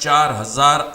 4000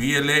BLA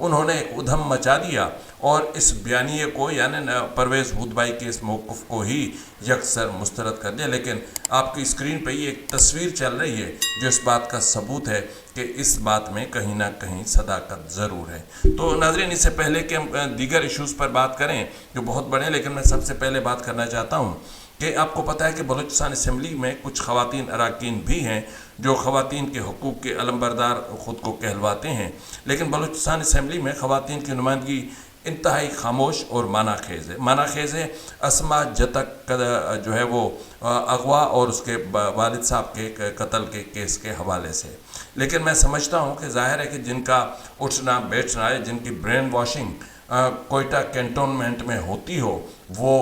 انہوں نے ایک ادھم مچا دیا اور اس بیانیے کو یعنی پرویز ہود بھائی کے اس موقف کو ہی یکسر مسترد کر دیا. لیکن آپ کی اسکرین پہ یہ ایک تصویر چل رہی ہے جو اس بات کا ثبوت ہے کہ اس بات میں کہیں نہ کہیں صداقت ضرور ہے. تو ناظرین، اس سے پہلے کہ ہم دیگر ایشوز پر بات کریں جو بہت بڑے ہیں، لیکن میں سب سے پہلے بات کرنا چاہتا ہوں کہ آپ کو پتہ ہے کہ بلوچستان اسمبلی میں کچھ خواتین اراکین بھی ہیں جو خواتین کے حقوق کے علمبردار خود کو کہلواتے ہیں، لیکن بلوچستان اسمبلی میں خواتین کی نمائندگی انتہائی خاموش اور معنی خیز ہے. معنی خیز ہے اسما جتک کا جو ہے وہ اغوا اور اس کے والد صاحب کے قتل کے کیس کے حوالے سے. لیکن میں سمجھتا ہوں کہ ظاہر ہے کہ جن کا اٹھنا بیٹھنا ہے، جن کی برین واشنگ کوئٹہ کینٹونمنٹ میں ہوتی ہو، وہ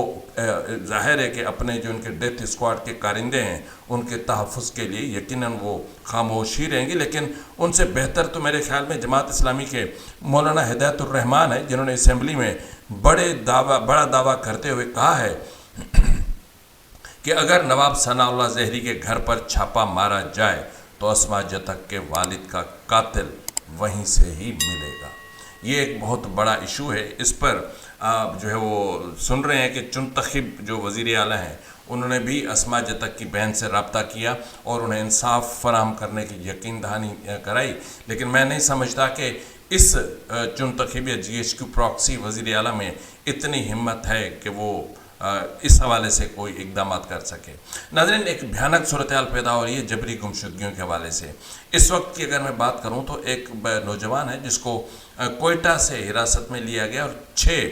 ظاہر ہے کہ اپنے جو ان کے ڈیتھ اسکواڈ کے کارندے ہیں ان کے تحفظ کے لیے یقیناً وہ خاموش ہی رہیں گی. لیکن ان سے بہتر تو میرے خیال میں جماعت اسلامی کے مولانا ہدایت الرحمان ہے، جنہوں نے اسمبلی میں بڑا دعویٰ کرتے ہوئے کہا ہے کہ اگر نواب ثناء اللہ زہری کے گھر پر چھاپا مارا جائے تو اسما جتک کے والد کا قاتل وہیں سے ہی ملے گا. یہ ایک بہت بڑا ایشو ہے. اس پر آپ جو ہے وہ سن رہے ہیں کہ چنتخب جو وزیر اعلیٰ ہیں انہوں نے بھی اسما جتک کی بہن سے رابطہ کیا اور انہیں انصاف فراہم کرنے کی یقین دہانی کرائی. لیکن میں نہیں سمجھتا کہ اس چنتخب یا جی ایچ کیو پراکسی وزیر اعلیٰ میں اتنی ہمت ہے کہ وہ اس حوالے سے کوئی اقدامات کر سکے. ناظرین، ایک بھیانک صورتحال پیدا ہو رہی ہے جبری گمشدگیوں کے حوالے سے. اس وقت کی اگر میں بات کروں تو ایک نوجوان ہے جس کو کوئٹہ سے حراست میں لیا گیا اور 6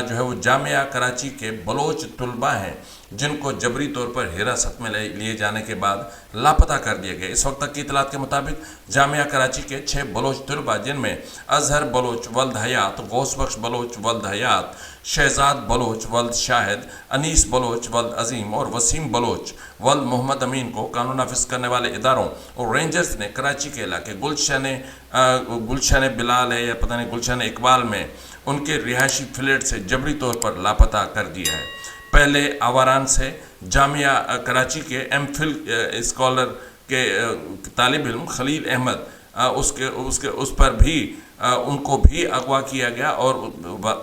جو ہے وہ جامعہ کراچی کے بلوچ طلباء ہیں جن کو جبری طور پر حراست میں لیے جانے کے بعد لاپتہ کر دیا گیا. اس وقت تک کی اطلاعات کے مطابق جامعہ کراچی کے 6 بلوچ طلباء جن میں اظہر بلوچ ولد حیات، غوث بخش بلوچ ولد حیات، شہزاد بلوچ ولد شاہد، انیس بلوچ ولد عظیم اور وسیم بلوچ ولد محمد امین کو قانون نافذ کرنے والے اداروں اور رینجرز نے کراچی کے علاقے گلشن بلال ہے یا پتہ نہیں گلشن اقبال میں ان کے رہائشی فلیٹ سے جبری طور پر لاپتہ کر دیا ہے. پہلے آواران سے جامعہ کراچی کے ایم فل اسکالر کے طالب علم خلیل احمد اس پر بھی ان کو بھی اغوا کیا گیا اور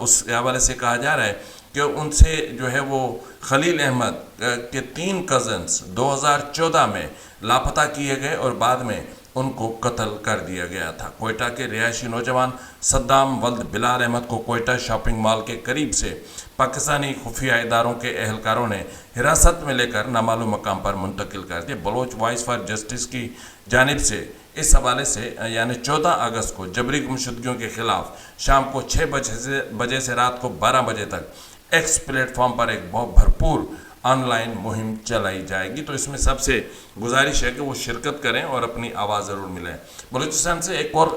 اس حوالے سے کہا جا رہا ہے کہ ان سے جو ہے وہ خلیل احمد کے 3 کزنز 2014 میں لاپتہ کیے گئے اور بعد میں ان کو قتل کر دیا گیا تھا. کوئٹہ کے رہائشی نوجوان صدام ولد بلال احمد کو کوئٹہ شاپنگ مال کے قریب سے پاکستانی خفیہ اداروں کے اہلکاروں نے حراست میں لے کر نامعلوم مقام پر منتقل کر دیا. بلوچ وائس فار جسٹس کی جانب سے اس حوالے سے یعنی 14 اگست کو جبری گمشدگیوں کے خلاف شام کو 6 بجے سے رات کو 12 بجے تک ایکس پلیٹ فارم پر ایک بہت بھرپور آن لائن مہم چلائی جائے گی. تو اس میں سب سے گزارش ہے کہ وہ شرکت کریں اور اپنی آواز ضرور ملیں. بلوچستان سے ایک اور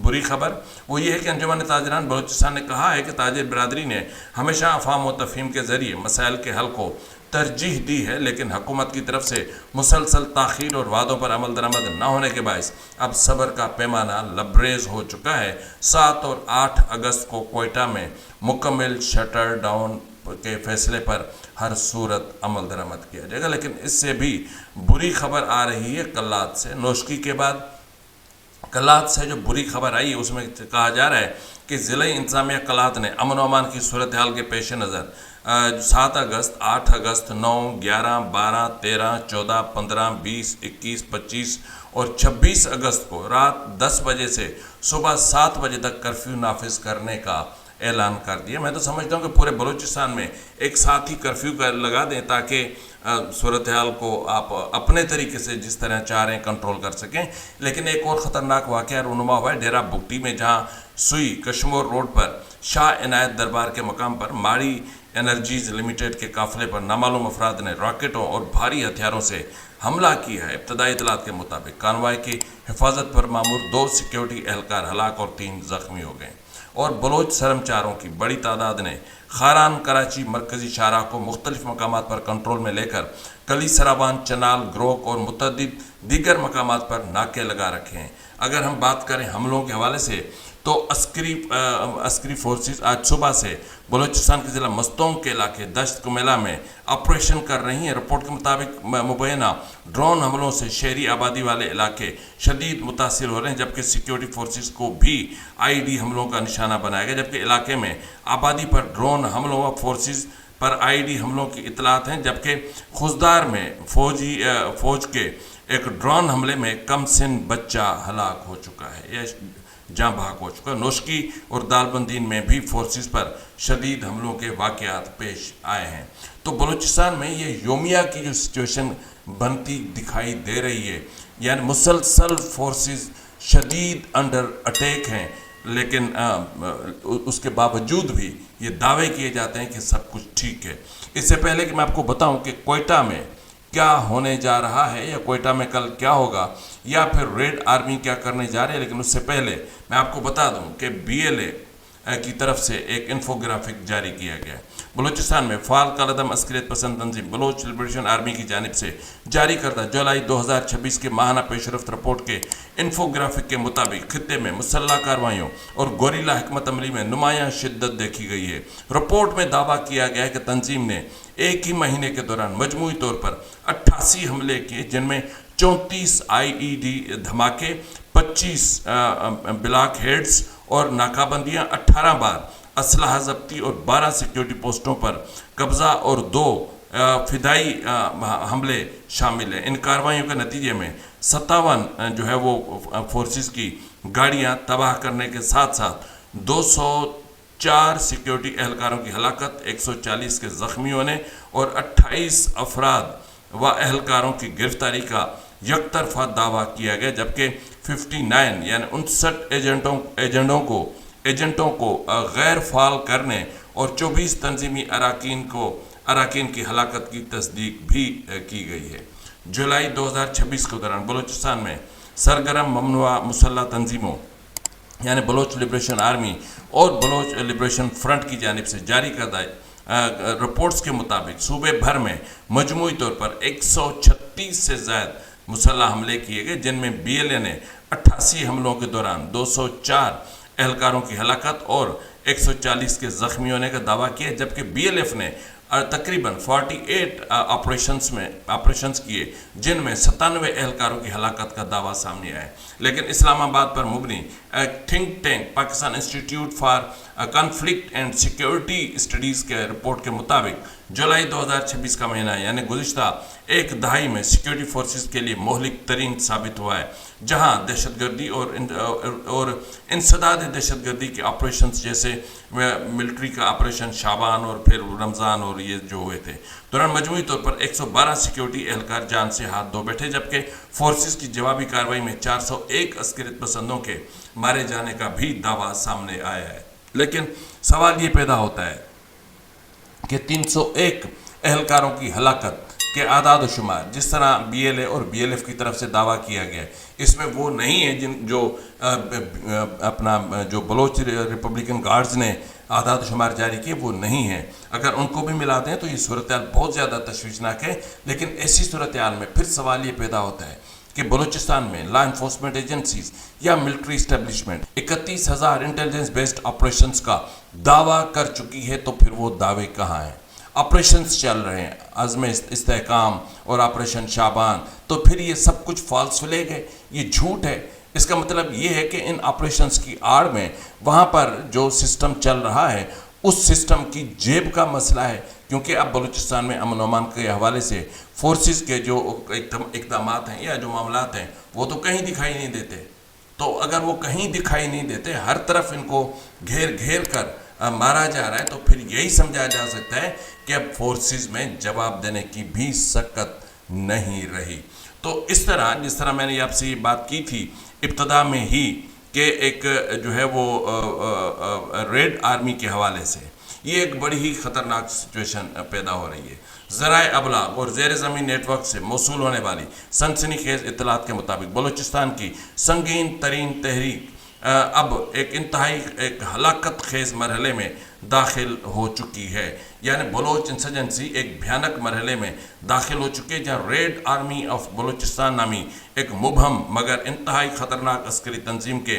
بری خبر وہ یہ ہے کہ انجمن تاجران بلوچستان نے کہا ہے کہ تاجر برادری نے ہمیشہ افہام و تفہیم کے ذریعے مسائل کے حل کو ترجیح دی ہے، لیکن حکومت کی طرف سے مسلسل تاخیر اور وعدوں پر عمل درآمد نہ ہونے کے باعث اب صبر کا پیمانہ لبریز ہو چکا ہے. 7 اور 8 اگست کو کوئٹہ میں مکمل شٹر ڈاؤن کے فیصلے پر ہر صورت عمل درآمد کیا جائے گا. لیکن اس سے بھی بری خبر آ رہی ہے کلات سے. نوشکی کے بعد کلات سے جو بری خبر آئی اس میں کہا جا رہا ہے کہ ضلعی انتظامیہ کلات نے امن و امان کی صورتحال کے پیش نظر 7 اگست، 8 اگست، 9، 11، 12، 13، 14، 15، 20، 21، 25 اور 26 اگست کو رات 10 بجے سے صبح 7 بجے تک کرفیو نافذ کرنے کا اعلان کر دیا. میں تو سمجھتا ہوں کہ پورے بلوچستان میں ایک ساتھ ہی کرفیو لگا دیں تاکہ صورتحال کو آپ اپنے طریقے سے جس طرح چاہ رہے ہیں کنٹرول کر سکیں. لیکن ایک اور خطرناک واقعہ رونما ہوا ہے ڈیرہ بگٹی میں، جہاں سوئی کشمور روڈ پر شاہ عنایت دربار کے مقام پر ماڑی انرجیز لمیٹڈ کے قافلے پر نامعلوم افراد نے راکٹوں اور بھاری ہتھیاروں سے حملہ کیا ہے. ابتدائی اطلاعات کے مطابق کانوائے کی حفاظت پر مامور 2 سیکیورٹی اہلکار ہلاک اور 3 زخمی ہو گئے اور بلوچ سرمچاروں کی بڑی تعداد نے خاران کراچی مرکزی شاہراہ کو مختلف مقامات پر کنٹرول میں لے کر کلی سرابان، چنال، گروک اور متعدد دیگر مقامات پر ناکے لگا رکھے ہیں. اگر ہم بات کریں حملوں کے حوالے سے تو عسکری فورسز آج صبح سے بلوچستان کے ضلع مستونگ کے علاقے دشت کمیلا میں آپریشن کر رہی ہیں. رپورٹ کے مطابق مبینہ ڈرون حملوں سے شہری آبادی والے علاقے شدید متاثر ہو رہے ہیں, جبکہ سیکیورٹی فورسز کو بھی آئی ڈی حملوں کا نشانہ بنایا گیا, جبکہ علاقے میں آبادی پر ڈرون حملوں و فورسز پر آئی ڈی حملوں کی اطلاعات ہیں, جبکہ خوزدار میں فوج کے ایک ڈرون حملے میں کم سن بچہ ہلاک ہو چکا ہے یا جاں بحق ہو چکا ہے. نوشکی اور دالبندین میں بھی فورسز پر شدید حملوں کے واقعات پیش آئے ہیں. تو بلوچستان میں یہ یومیہ کی جو سچویشن بنتی دکھائی دے رہی ہے, یعنی مسلسل فورسز شدید انڈر اٹیک ہیں, لیکن اس کے باوجود بھی یہ دعوے کیے جاتے ہیں کہ سب کچھ ٹھیک ہے. اس سے پہلے کہ میں آپ کو بتاؤں کہ کوئٹہ میں کیا ہونے جا رہا ہے یا کوئٹہ میں کل کیا ہوگا یا پھر ریڈ آرمی کیا کرنے جا رہے ہیں, لیکن اس سے پہلے میں آپ کو بتا دوں کہ بی ایل اے کی طرف سے ایک انفوگرافک جاری کیا گیا ہے. بلوچستان میں فعال کالعدم عسکریت پسند تنظیم بلوچ لبریشن آرمی کی جانب سے جاری کردہ جولائی 2026 کے ماہانہ پیش رفت رپورٹ کے انفوگرافک کے مطابق خطے میں مسلح کارروائیوں اور گوریلا حکمت عملی میں نمایاں شدت دیکھی گئی ہے. رپورٹ میں دعویٰ کیا گیا ہے کہ تنظیم نے ایک ہی مہینے کے دوران مجموعی طور پر 88 حملے کیے, جن میں 34 آئی ای ڈی دھماکے, 25 بلاک ہیڈز اور ناکہ بندیاں, 18 بار اسلحہ ضبطی اور 12 سیکیورٹی پوسٹوں پر قبضہ اور 2 فدائی حملے شامل ہیں. ان کارروائیوں کے نتیجے میں 57 جو ہے وہ فورسز کی گاڑیاں تباہ کرنے کے ساتھ ساتھ 204 سیکیورٹی اہلکاروں کی ہلاکت, 140 کے زخمی ہونے اور 28 افراد و اہلکاروں کی گرفتاری کا یک طرفہ دعویٰ کیا گیا, جبکہ 59 یعنی 59 ایجنٹوں کو غیر فعال کرنے اور 24 تنظیمی اراکین کی ہلاکت کی تصدیق بھی کی گئی ہے. جولائی 2026 کے دوران بلوچستان میں سرگرم ممنوعہ مسلح تنظیموں یعنی بلوچ لبریشن آرمی اور بلوچ لبریشن فرنٹ کی جانب سے جاری کردہ رپورٹس کے مطابق صوبے بھر میں مجموعی طور پر 136 سے زائد مسلح حملے کیے گئے, جن میں بی ایل اے نے 88 حملوں کے دوران 204 اہلکاروں کی ہلاکت اور 140 کے زخمی ہونے کا دعویٰ کیا, جبکہ بی ایل ایف نے تقریباً 48 آپریشنز کیے, جن میں 97 اہلکاروں کی ہلاکت کا دعویٰ سامنے آیا. لیکن اسلام آباد پر مبنی think tank Pakistan institute for conflict and security studies کے رپورٹ کے مطابق جولائی 2026 کا مہینہ یعنی گزشتہ ایک دہائی میں سیکیورٹی فورسز کے لیے مہلک ترین ثابت ہوا ہے, جہاں دہشت گردی اور انسداد دہشت گردی کے آپریشنز جیسے ملٹری کا آپریشن شعبان اور پھر رمضان اور یہ جو ہوئے تھے دوران مجموعی طور پر 112 سیکیورٹی اہلکار جان سے ہاتھ دھو بیٹھے, جبکہ فورسز کی جوابی کارروائی میں 401 عسکریت پسندوں کے مارے جانے کا بھی دعویٰ سامنے آیا ہے. لیکن سوال یہ پیدا ہوتا ہے کہ 301 اہلکاروں کی ہلاکت کے اعداد و شمار جس طرح بی ایل اے اور بی ایل ایف کی طرف سے دعویٰ کیا گیا ہے, اس میں وہ نہیں ہیں جو بلوچ ریپبلکن گارڈز نے اعداد و شمار جاری کیے, وہ نہیں ہیں. اگر ان کو بھی ملا دیں تو یہ صورتحال بہت زیادہ تشویشناک ہے. لیکن ایسی صورتحال میں پھر سوال یہ پیدا ہوتا ہے کہ بلوچستان میں لا انفورسمنٹ ایجنسیز یا military establishment 31,000 intelligence based operations کا دعویٰ کر چکی ہے, تو پھر وہ دعوے کہاں ہیں؟ آپریشنز چل رہے ہیں, عزم استحکام اور آپریشن شعبان, تو پھر یہ سب کچھ فالس فلیگ ہے, یہ جھوٹ ہے. اس کا مطلب یہ ہے کہ ان آپریشنز کی آڑ میں وہاں پر جو سسٹم چل رہا ہے اس سسٹم کی جیب کا مسئلہ ہے, کیونکہ اب بلوچستان میں امن و امان کے حوالے سے فورسز کے جو اقدامات ہیں یا جو معاملات ہیں وہ تو کہیں دکھائی نہیں دیتے. تو اگر وہ کہیں دکھائی نہیں دیتے, ہر طرف ان کو گھیر کر مارا جا رہا ہے, تو پھر یہی سمجھا جا سکتا ہے کہ اب فورسز میں جواب دینے کی بھی سکت نہیں رہی. تو اس طرح جس طرح میں نے آپ سے یہ بات کی تھی ابتدا میں ہی کہ ایک جو ہے وہ ریڈ آرمی کے حوالے سے یہ ایک بڑی ہی خطرناک سچویشن پیدا ہو رہی ہے. ذرائع ابلاغ اور زیر زمین نیٹ ورک سے موصول ہونے والی سنسنی خیز اطلاعات کے مطابق بلوچستان کی سنگین ترین تحریک اب ایک انتہائی ہلاکت خیز مرحلے میں داخل ہو چکی ہے. یعنی بلوچ انسرجنسی ایک بھیانک مرحلے میں داخل ہو چکی ہے, جہاں ریڈ آرمی آف بلوچستان نامی ایک مبہم مگر انتہائی خطرناک عسکری تنظیم کے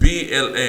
BLA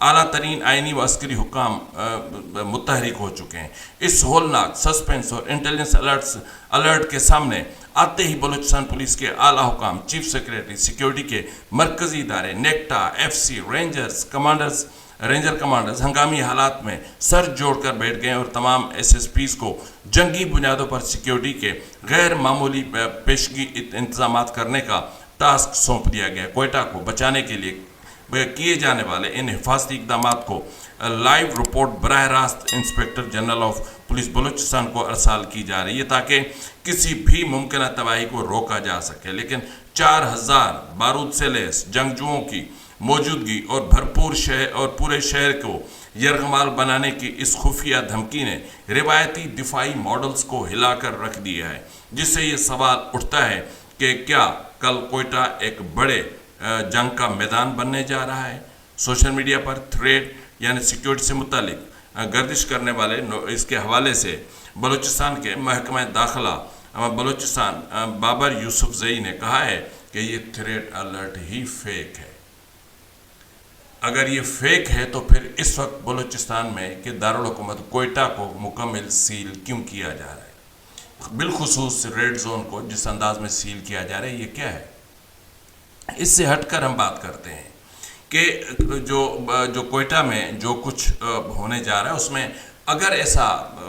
اعلیٰ ترین آئینی و عسکری حکام متحرک ہو چکے ہیں۔ اس ہولناک سسپینس اور انٹیلیجنس الرٹ کے سامنے آتے ہی بلوچستان پولیس کے اعلیٰ حکام، چیف سیکریٹری، سیکیورٹی کے مرکزی ادارے، NACTA, F C, ranger commanders ہنگامی حالات میں سر جوڑ کر بیٹھ گئے اور تمام ایس ایس پیز کو جنگی بنیادوں پر سیکیورٹی کے غیر معمولی پیشگی انتظامات کرنے کا ٹاسک سونپ دیا گیا۔ کوئٹہ کو بچانے کے لیے کیے جانے والے ان حفاظتی اقدامات کو لائیو رپورٹ براہ راست inspector general of police Balochistan کو ارسال کی جا رہی ہے تاکہ کسی بھی ممکنہ تباہی کو روکا جا سکے، لیکن 4000 بارود سے لیس جنگجوؤں کی موجودگی اور بھرپور اور پورے شہر کو یرغمال بنانے کی اس خفیہ دھمکی نے روایتی دفاعی ماڈلز کو ہلا کر رکھ دیا ہے، جس سے یہ سوال اٹھتا ہے کہ کیا کل کوئٹہ ایک بڑے جنگ کا میدان بننے جا رہا ہے؟ سوشل میڈیا پر تھریڈ یعنی سیکیورٹی سے متعلق گردش کرنے والے اس کے حوالے سے بلوچستان کے محکمہ داخلہ بلوچستان بابر یوسف زئی نے کہا ہے کہ یہ تھریڈ الرٹ ہی فیک ہے۔ اگر یہ فیک ہے تو پھر اس وقت بلوچستان میں کہ دارالحکومت کوئٹہ کو مکمل سیل کیوں کیا جا رہا ہے؟ بالخصوص ریڈ زون کو جس انداز میں سیل کیا جا رہا ہے، یہ کیا ہے؟ اس سے ہٹ کر ہم بات کرتے ہیں کہ جو کوئٹہ میں جو کچھ ہونے جا رہا ہے اس میں اگر ایسا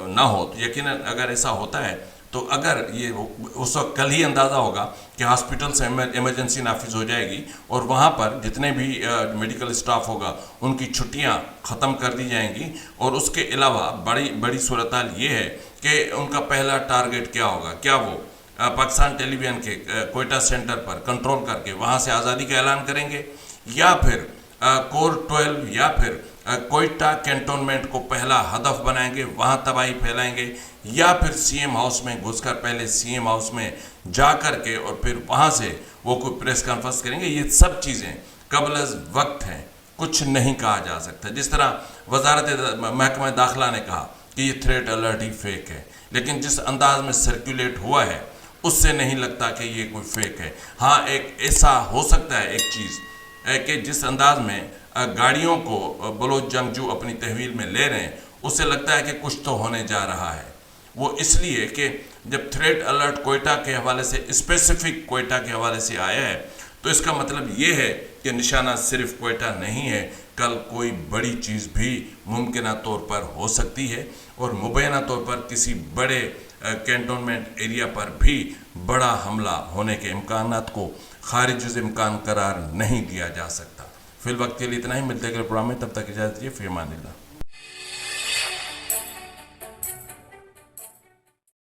نہ ہو تو یقیناً اگر ایسا ہوتا ہے تو اگر یہ اس وقت کل ہی اندازہ ہوگا کہ ہاسپٹل سے ایمرجنسی نافذ ہو جائے گی اور وہاں پر جتنے بھی میڈیکل اسٹاف ہوگا ان کی چھٹیاں ختم کر دی جائیں گی، اور اس کے علاوہ بڑی صورتحال یہ ہے کہ ان کا پہلا ٹارگٹ کیا ہوگا؟ کیا وہ پاکستان ٹیلی ویژن کے کوئٹہ سینٹر پر کنٹرول کر کے وہاں سے آزادی کا اعلان کریں گے، یا پھر کور 12 یا پھر کوئٹہ کینٹونمنٹ کو پہلا ہدف بنائیں گے، وہاں تباہی پھیلائیں گے، یا پھر سی ایم ہاؤس میں گھس کر پہلے سی ایم ہاؤس میں جا کر کے اور پھر وہاں سے وہ کوئی پریس کانفرنس کریں گے؟ یہ سب چیزیں قبل از وقت ہیں، کچھ نہیں کہا جا سکتا۔ جس طرح وزارت محکمہ داخلہ نے کہا کہ یہ تھریٹ الرٹ ہی فیک ہے، لیکن جس انداز میں سرکولیٹ ہوا ہے اس سے نہیں لگتا کہ یہ کوئی فیک ہے۔ ہاں ایک ایسا ہو سکتا ہے ایک چیز کہ جس انداز میں گاڑیوں کو بلوچ جنگجو اپنی تحویل میں لے رہے ہیں اس سے لگتا ہے کہ کچھ تو ہونے جا رہا ہے۔ وہ اس لیے کہ جب تھریٹ الرٹ کوئٹہ کے حوالے سے اسپیسیفک کوئٹہ کے حوالے سے آیا ہے تو اس کا مطلب یہ ہے کہ نشانہ صرف کوئٹہ نہیں ہے، کل کوئی بڑی چیز بھی ممکنہ طور پر ہو سکتی ہے، اور مبینہ طور پر کسی بڑے کینٹونمنٹ ایریا پر بھی بڑا حملہ ہونے کے امکانات کو خارج از امکان قرار نہیں دیا جا سکتا۔ فی الوقت کے لیے اتنا ہی، ملتے ہیں اگلے پروگرام میں، تب تک اجازت دیجیے، فی امان اللہ۔